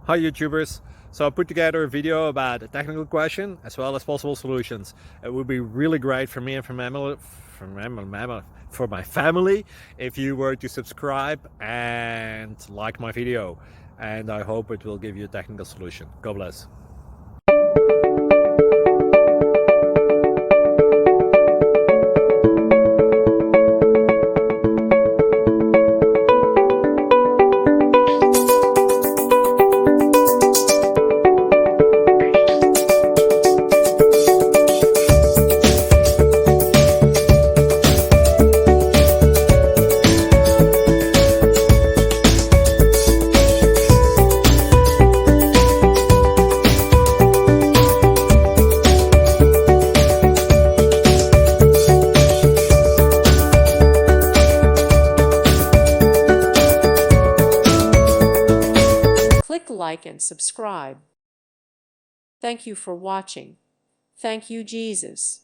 Hi YouTubers! So I put together a video about a technical question as well as possible solutions. It would be really great for me and for my family if you were to subscribe and like my video, and I hope it will give you a technical solution. God bless. Click like and subscribe. Thank you for watching. Thank you, Jesus.